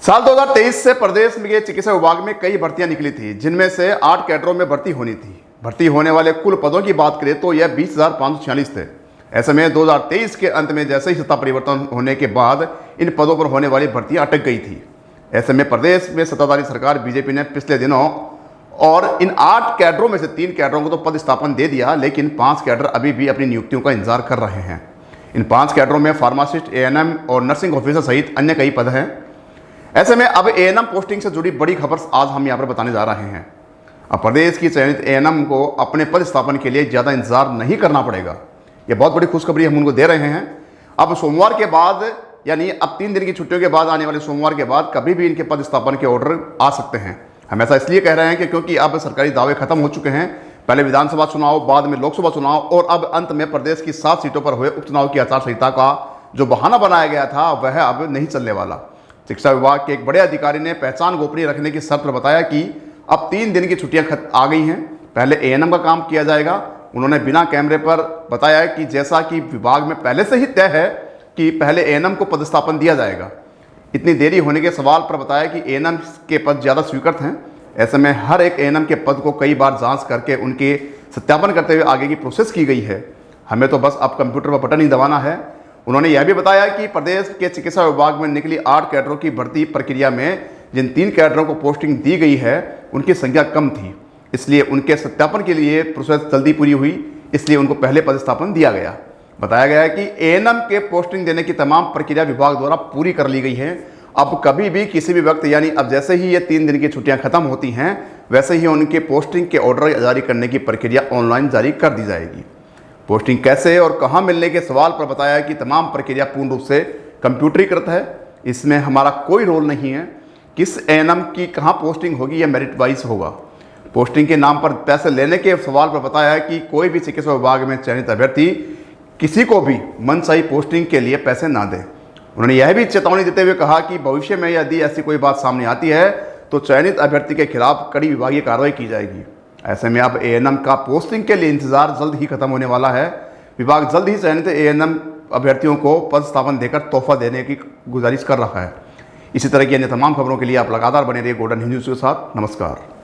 साल 2023 से प्रदेश में चिकित्सा विभाग में कई भर्तियां निकली थी, जिनमें से 8 कैडरों में भर्ती होनी थी। भर्ती होने वाले कुल पदों की बात करें तो यह 20,546 थे। ऐसे में 2023 के अंत में जैसे ही सत्ता परिवर्तन होने के बाद इन पदों पर होने वाली भर्तियां अटक गई थी। ऐसे में प्रदेश में सत्ताधारी सरकार बीजेपी ने पिछले दिनों और इन 8 कैडरों में से 3 कैडरों को तो पद स्थापन दे दिया, लेकिन 5 कैडर अभी भी अपनी नियुक्तियों का इंतजार कर रहे हैं। इन 5 कैडरों में फार्मासिस्ट, एएनएम और नर्सिंग ऑफिसर सहित अन्य कई पद हैं। ऐसे में अब एएनएम पोस्टिंग से जुड़ी बड़ी खबर आज हम यहाँ पर बताने जा रहे हैं। अब प्रदेश की चयनित एएनएम को अपने पद स्थापन के लिए ज़्यादा इंतजार नहीं करना पड़ेगा। ये बहुत बड़ी खुशखबरी हम उनको दे रहे हैं। अब सोमवार के बाद, यानी अब 3 दिन की छुट्टियों के बाद आने वाले सोमवार के बाद कभी भी इनके पद स्थापन के ऑर्डर आ सकते हैं। हम ऐसा इसलिए कह रहे हैं कि क्योंकि अब सरकारी दावे खत्म हो चुके हैं। पहले विधानसभा चुनाव, बाद में लोकसभा चुनाव और अब अंत में प्रदेश की 7 सीटों पर हुए उपचुनाव की आचार संहिता का जो बहाना बनाया गया था वह अब नहीं चलने वाला। शिक्षा विभाग के एक बड़े अधिकारी ने पहचान गोपनीय रखने की शर्त पर बताया कि अब 3 दिन की छुट्टियां आ गई हैं, पहले एएनएम का काम किया जाएगा। उन्होंने बिना कैमरे पर बताया कि जैसा कि विभाग में पहले से ही तय है कि पहले एएनएम को पदस्थापन दिया जाएगा। इतनी देरी होने के सवाल पर बताया कि एएनएम के पद ज़्यादा स्वीकृत हैं। ऐसे में हर एक एएनएम के पद को कई बार जांच करके उनके सत्यापन करते हुए आगे की प्रोसेस की गई है। हमें तो बस अब कंप्यूटर पर बटन ही दबाना है। उन्होंने यह भी बताया कि प्रदेश के चिकित्सा विभाग में निकली 8 कैडरों की भर्ती प्रक्रिया में जिन 3 कैडरों को पोस्टिंग दी गई है उनकी संख्या कम थी, इसलिए उनके सत्यापन के लिए प्रोसेस जल्दी पूरी हुई, इसलिए उनको पहले पदस्थापन दिया गया। बताया गया है कि एएनएम के पोस्टिंग देने की तमाम प्रक्रिया विभाग द्वारा पूरी कर ली गई है। अब कभी भी किसी भी वक्त, यानी अब जैसे ही ये 3 दिन की छुट्टियां खत्म होती हैं वैसे ही उनके पोस्टिंग के ऑर्डर जारी करने की प्रक्रिया ऑनलाइन जारी कर दी जाएगी। पोस्टिंग कैसे और कहां मिलने के सवाल पर बताया कि तमाम प्रक्रिया पूर्ण रूप से कंप्यूटरीकृत है। इसमें हमारा कोई रोल नहीं है। किस एएनएम की कहां पोस्टिंग होगी यह मेरिट वाइज होगा। पोस्टिंग के नाम पर पैसे लेने के सवाल पर बताया कि कोई भी चिकित्सा विभाग में चयनित अभ्यर्थी किसी को भी मनचाही पोस्टिंग के लिए पैसे ना दे। उन्होंने यह भी चेतावनी देते हुए कहा कि भविष्य में यदि ऐसी कोई बात सामने आती है तो चयनित अभ्यर्थी के खिलाफ कड़ी विभागीय कार्रवाई की जाएगी। ऐसे में अब एएनएम का पोस्टिंग के लिए इंतजार जल्द ही खत्म होने वाला है। विभाग जल्द ही चयनित एएनएम अभ्यर्थियों को पद स्थापन देकर तोहफा देने की गुजारिश कर रहा है। इसी तरह की अन्य तमाम खबरों के लिए आप लगातार बने रहिए गोल्डन न्यूज़ के साथ। नमस्कार।